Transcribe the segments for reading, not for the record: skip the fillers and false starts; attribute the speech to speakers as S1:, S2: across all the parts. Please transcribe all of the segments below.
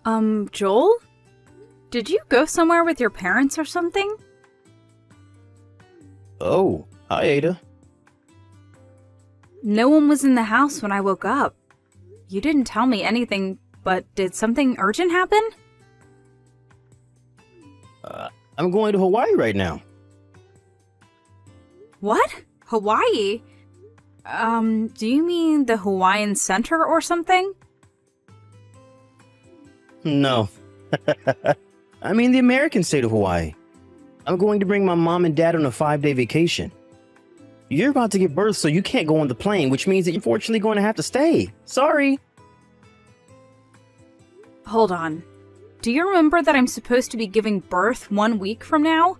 S1: Joel? Did you go somewhere with your parents or something?
S2: Oh, hi, Ada.
S1: No one was in the house when I woke up. You didn't tell me anything, but did something urgent happen?
S2: I'm going to Hawaii right now.
S1: What? Hawaii? Do you mean the Hawaiian Center or something?
S2: No. I mean the American state of Hawaii. I'm going to bring my mom and dad on a 5-day vacation. You're about to give birth, so you can't go on the plane, which means that you're unfortunately going to have to stay. Sorry.
S1: Hold on. Do you remember that I'm supposed to be giving birth 1 week from now?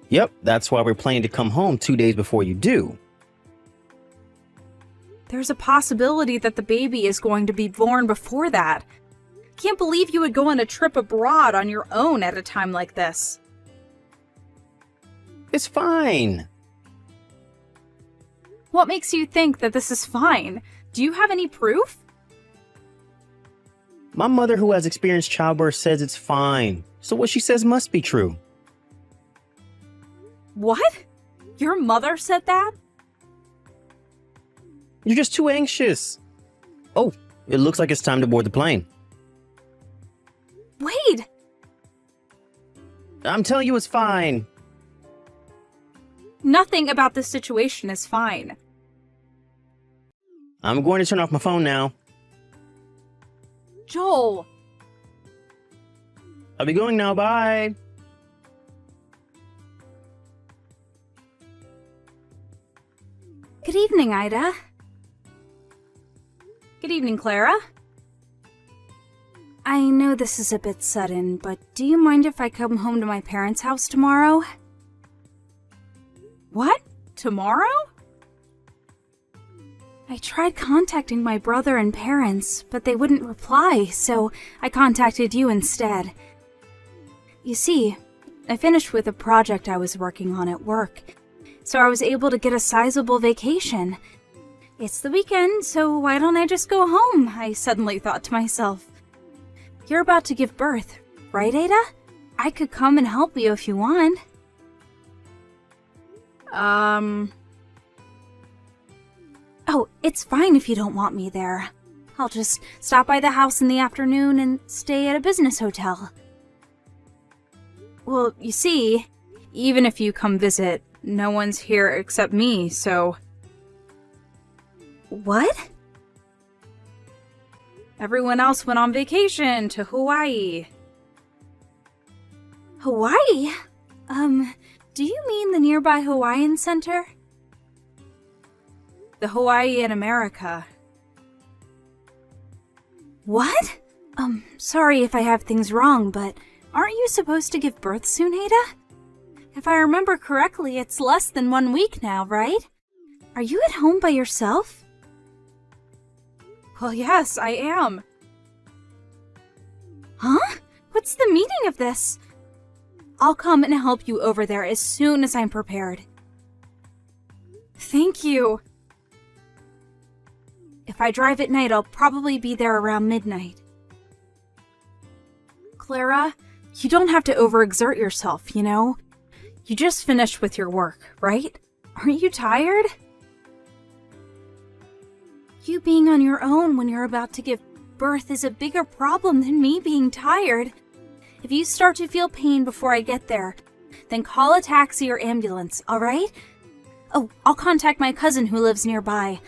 S2: Yep, that's why we're planning to come home 2 days before you do.
S1: There's a possibility that the baby is going to be born before that. Can't believe you would go on a trip abroad on your own at a time like this.
S2: It's fine.
S1: What makes you think that this is fine? Do you have any proof?
S2: My mother, who has experienced childbirth, says it's fine. So what she says must be true.
S1: What? Your mother said that?
S2: You're just too anxious. Oh, it looks like it's time to board the plane.
S1: Wait!
S2: I'm telling you it's fine.
S1: Nothing about this situation is fine.
S2: I'm going to turn off my phone now.
S1: Joel!
S2: I'll be going now, bye.
S1: Good evening, Ida. Good evening, Clara. I know this is a bit sudden, but do you mind if I come home to my parents' house tomorrow? What? Tomorrow? I tried contacting my brother and parents, but they wouldn't reply, so I contacted you instead. You see, I finished with a project I was working on at work, so I was able to get a sizable vacation. It's the weekend, so why don't I just go home? I suddenly thought to myself. You're about to give birth, right, Ada? I could come and help you if you want. Oh, it's fine if you don't want me there. I'll just stop by the house in the afternoon and stay at a business hotel. Well, you see, even if you come visit, no one's here except me, so... What? Everyone else went on vacation to Hawaii. Hawaii? Do you mean the nearby Hawaiian Center? The Hawaii in America. What? Sorry if I have things wrong, but aren't you supposed to give birth soon, Ada? If I remember correctly, it's less than 1 week now, right? Are you at home by yourself? Well, yes, I am. Huh? What's the meaning of this? I'll come and help you over there as soon as I'm prepared. Thank you. If I drive at night, I'll probably be there around midnight. Clara, you don't have to overexert yourself, you know? You just finished with your work, right? Aren't you tired? You being on your own when you're about to give birth is a bigger problem than me being tired. If you start to feel pain before I get there, then call a taxi or ambulance, alright? Oh, I'll contact my cousin who lives nearby.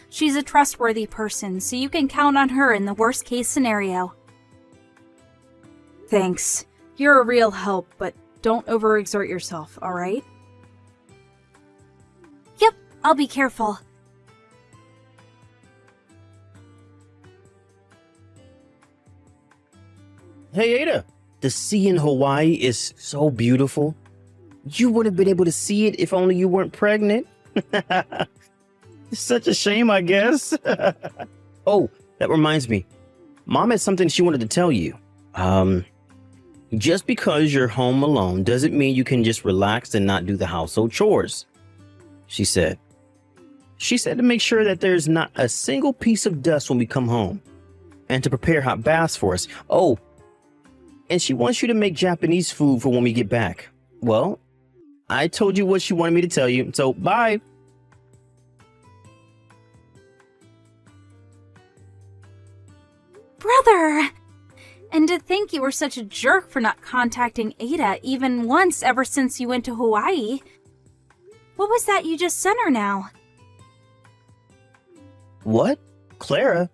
S1: She's a trustworthy person, so you can count on her in the worst case scenario. Thanks. You're a real help, but don't overexert yourself, alright? Yep, I'll be careful.
S2: Hey, Ada, the sea in Hawaii is so beautiful. You would have been able to see it if only you weren't pregnant. It's such a shame, I guess. Oh, that reminds me. Mom had something she wanted to tell you. Just because you're home alone doesn't mean you can just relax and not do the household chores, she said. She said to make sure that there's not a single piece of dust when we come home. and to prepare hot baths for us. Oh, and she wants you to make Japanese food for when we get back. Well, I told you what she wanted me to tell you, so bye.
S1: Brother! And to think you were such a jerk for not contacting Ada even once ever since you went to Hawaii. What was that you just sent her now?
S2: What? Clara?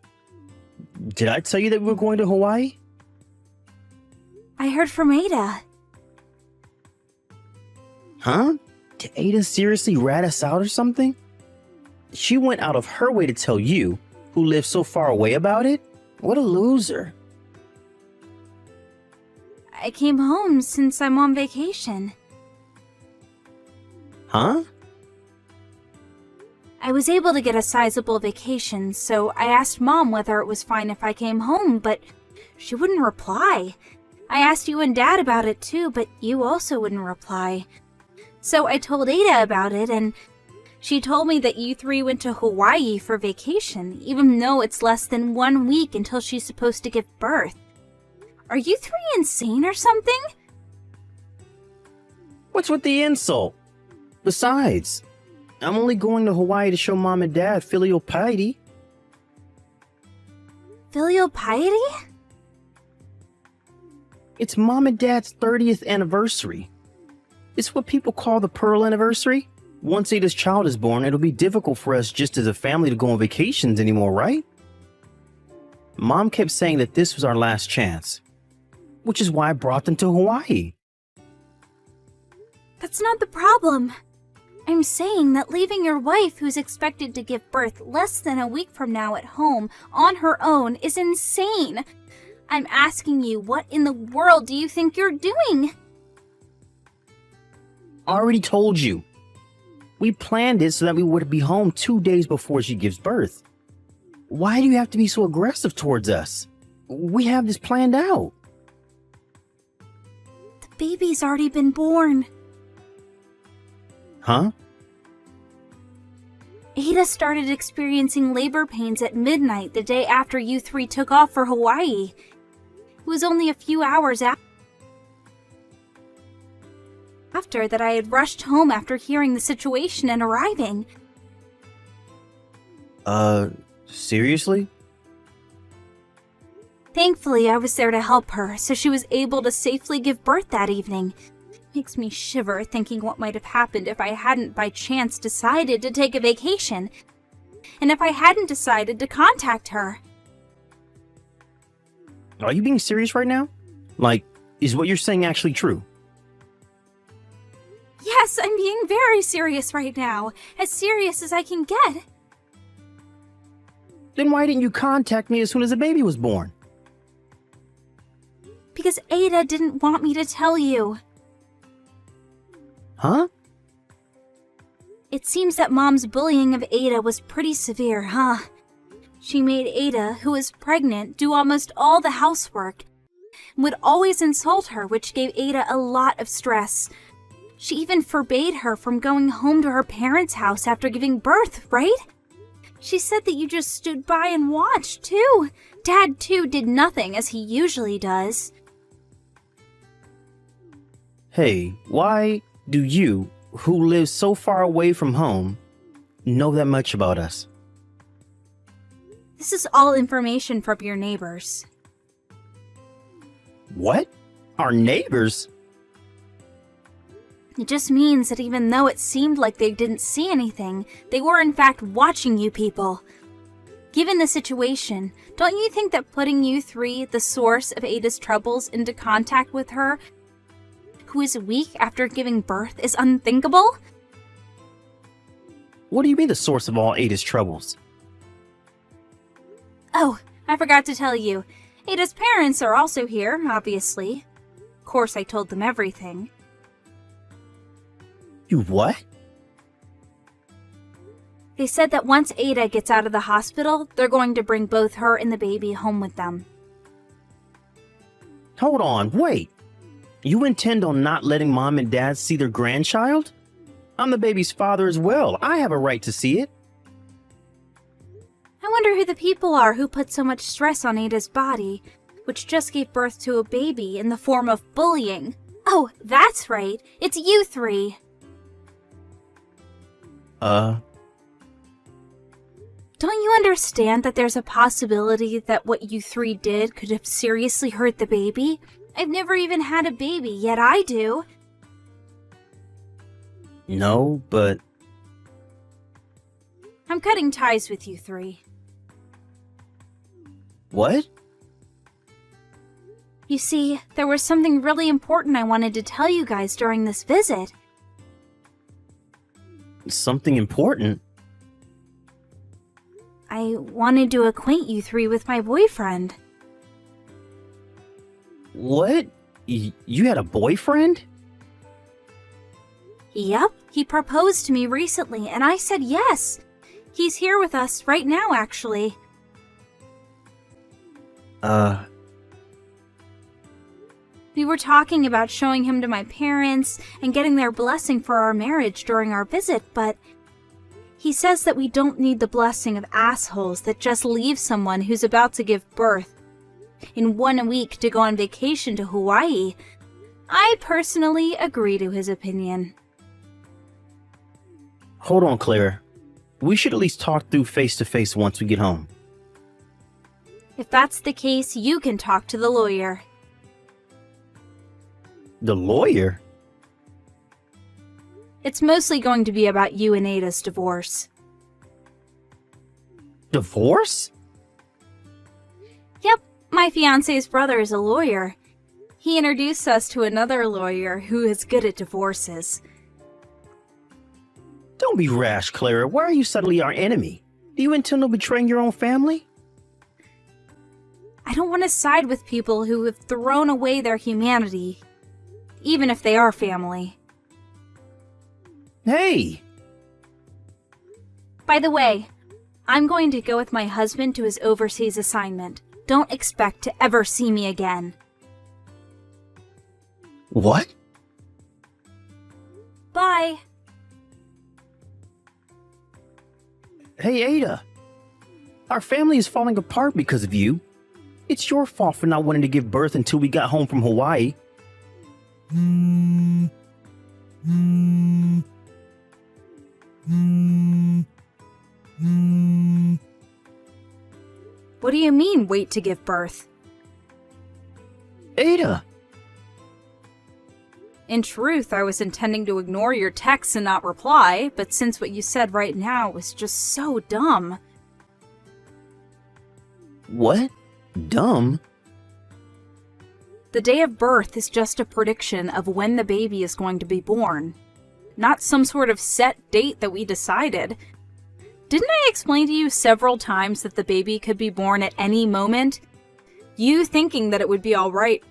S2: Did I tell you that we were going to Hawaii?
S1: I heard from Ada.
S2: Huh? Did Ada seriously rat us out or something? She went out of her way to tell you, who lives so far away, about it? What a loser.
S1: I came home since I'm on vacation.
S2: Huh?
S1: I was able to get a sizable vacation, so I asked Mom whether it was fine if I came home, but she wouldn't reply. I asked you and Dad about it too, but you also wouldn't reply. So I told Ada about it, and she told me that you three went to Hawaii for vacation, even though it's less than 1 week until she's supposed to give birth. Are you three insane or something?
S2: What's with the insult? Besides, I'm only going to Hawaii to show Mom and Dad filial piety.
S1: Filial piety?
S2: It's Mom and Dad's 30th anniversary. It's what people call the Pearl Anniversary. Once Ada's child is born, it'll be difficult for us just as a family to go on vacations anymore, right? Mom kept saying that this was our last chance, which is why I brought them to Hawaii.
S1: That's not the problem. I'm saying that leaving your wife, who's expected to give birth less than a week from now at home, on her own, is insane. I'm asking you, what in the world do you think you're doing?
S2: I already told you. We planned it so that we would be home 2 days before she gives birth. Why do you have to be so aggressive towards us? We have this planned out.
S1: The baby's already been born.
S2: Huh?
S1: Ada started experiencing labor pains at midnight the day after you three took off for Hawaii. It was only a few hours after that I had rushed home after hearing the situation and arriving.
S2: Seriously?
S1: Thankfully, I was there to help her, so she was able to safely give birth that evening. Makes me shiver thinking what might have happened if I hadn't by chance decided to take a vacation, and if I hadn't decided to contact her.
S2: Are you being serious right now? Like, is what you're saying actually true?
S1: Yes, I'm being very serious right now, as serious as I can get.
S2: Then why didn't you contact me as soon as the baby was born?
S1: Because Ada didn't want me to tell you.
S2: Huh?
S1: It seems that Mom's bullying of Ada was pretty severe, huh? She made Ada, who was pregnant, do almost all the housework, and would always insult her, which gave Ada a lot of stress. She even forbade her from going home to her parents' house after giving birth, right? She said that you just stood by and watched, too. Dad, too, did nothing, as he usually does.
S2: Hey, why do you, who live so far away from home, know that much about us?
S1: This is all information from your neighbors.
S2: What? Our neighbors?
S1: It just means that even though it seemed like they didn't see anything, they were in fact watching you people. Given the situation, don't you think that putting you three, the source of Ada's troubles, into contact with her, who is weak after giving birth, is unthinkable?
S2: What do you mean the source of all Ada's troubles?
S1: Oh, I forgot to tell you. Ada's parents are also here, obviously. Of course, I told them everything.
S2: You what?
S1: They said that once Ada gets out of the hospital, they're going to bring both her and the baby home with them.
S2: Hold on, wait. You intend on not letting Mom and Dad see their grandchild? I'm the baby's father as well. I have a right to see it.
S1: I wonder who the people are who put so much stress on Ada's body, which just gave birth to a baby in the form of bullying. Oh, that's right. It's you three. Don't you understand that there's a possibility that what you three did could have seriously hurt the baby? I've never even had a baby, yet I do.
S2: No, but...
S1: I'm cutting ties with you three.
S2: What?
S1: You see, there was something really important I wanted to tell you guys during this visit.
S2: Something important?
S1: I wanted to acquaint you three with my boyfriend.
S2: What? You had a boyfriend?
S1: Yep, he proposed to me recently, and I said yes. He's here with us right now, actually. We were talking about showing him to my parents and getting their blessing for our marriage during our visit, but he says that we don't need the blessing of assholes that just leave someone who's about to give birth in 1 week to go on vacation to Hawaii. I personally agree to his opinion.
S2: Hold on, Claire. We should at least talk through face-to-face once we get home.
S1: If that's the case, you can talk to the lawyer.
S2: The lawyer?
S1: It's mostly going to be about you and Ada's divorce.
S2: Divorce?
S1: Yep, my fiancé's brother is a lawyer. He introduced us to another lawyer who is good at divorces.
S2: Don't be rash, Clara. Why are you suddenly our enemy? Do you intend on betraying your own family?
S1: I don't want to side with people who have thrown away their humanity, even if they are family.
S2: Hey!
S1: By the way, I'm going to go with my husband to his overseas assignment. Don't expect to ever see me again.
S2: What?
S1: Bye.
S2: Hey, Ada. Our family is falling apart because of you. It's your fault for not wanting to give birth until we got home from Hawaii.
S1: What do you mean, wait to give birth?
S2: Ada!
S1: In truth, I was intending to ignore your texts and not reply, but since what you said right now was just so dumb.
S2: What? Dumb?
S1: The day of birth is just a prediction of when the baby is going to be born, not some sort of set date that we decided. Didn't I explain to you several times that the baby could be born at any moment? You thinking that it would be alright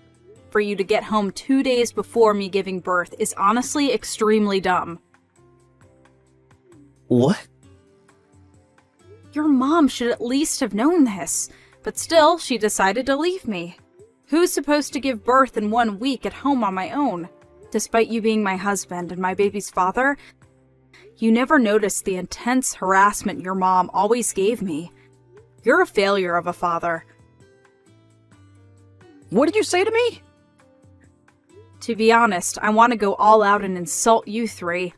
S1: for you to get home 2 days before me giving birth is honestly extremely dumb.
S2: What?
S1: Your mom should at least have known this, but still, she decided to leave me. Who's supposed to give birth in 1 week at home on my own? Despite you being my husband and my baby's father, you never noticed the intense harassment your mom always gave me. You're a failure of a father.
S2: What did you say to me?
S1: To be honest, I want to go all out and insult you three.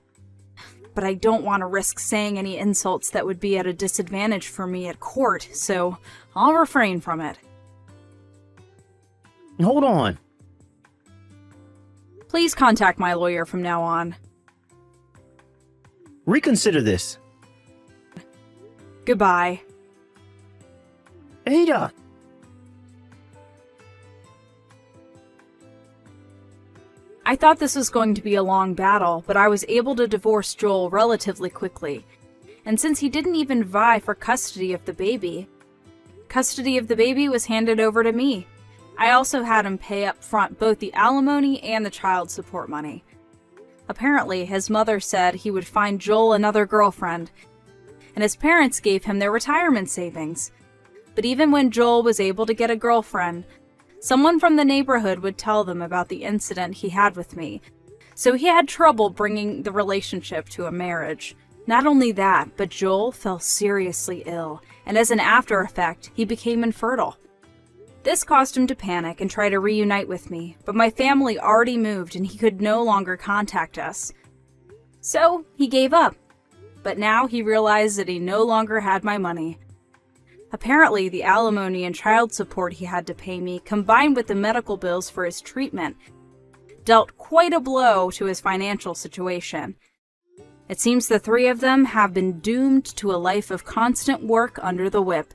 S1: But I don't want to risk saying any insults that would be at a disadvantage for me at court, so I'll refrain from it.
S2: Hold on.
S1: Please contact my lawyer from now on.
S2: Reconsider this.
S1: Goodbye.
S2: Ada!
S1: I thought this was going to be a long battle, but I was able to divorce Joel relatively quickly. And since he didn't even vie for custody of the baby was handed over to me. I also had him pay up front both the alimony and the child support money. Apparently, his mother said he would find Joel another girlfriend, and his parents gave him their retirement savings. But even when Joel was able to get a girlfriend, someone from the neighborhood would tell them about the incident he had with me, so he had trouble bringing the relationship to a marriage. Not only that, but Joel fell seriously ill, and as an after effect, he became infertile. This caused him to panic and try to reunite with me, but my family already moved and he could no longer contact us. So, he gave up. But now he realized that he no longer had my money. Apparently, the alimony and child support he had to pay me, combined with the medical bills for his treatment, dealt quite a blow to his financial situation. It seems the three of them have been doomed to a life of constant work under the whip.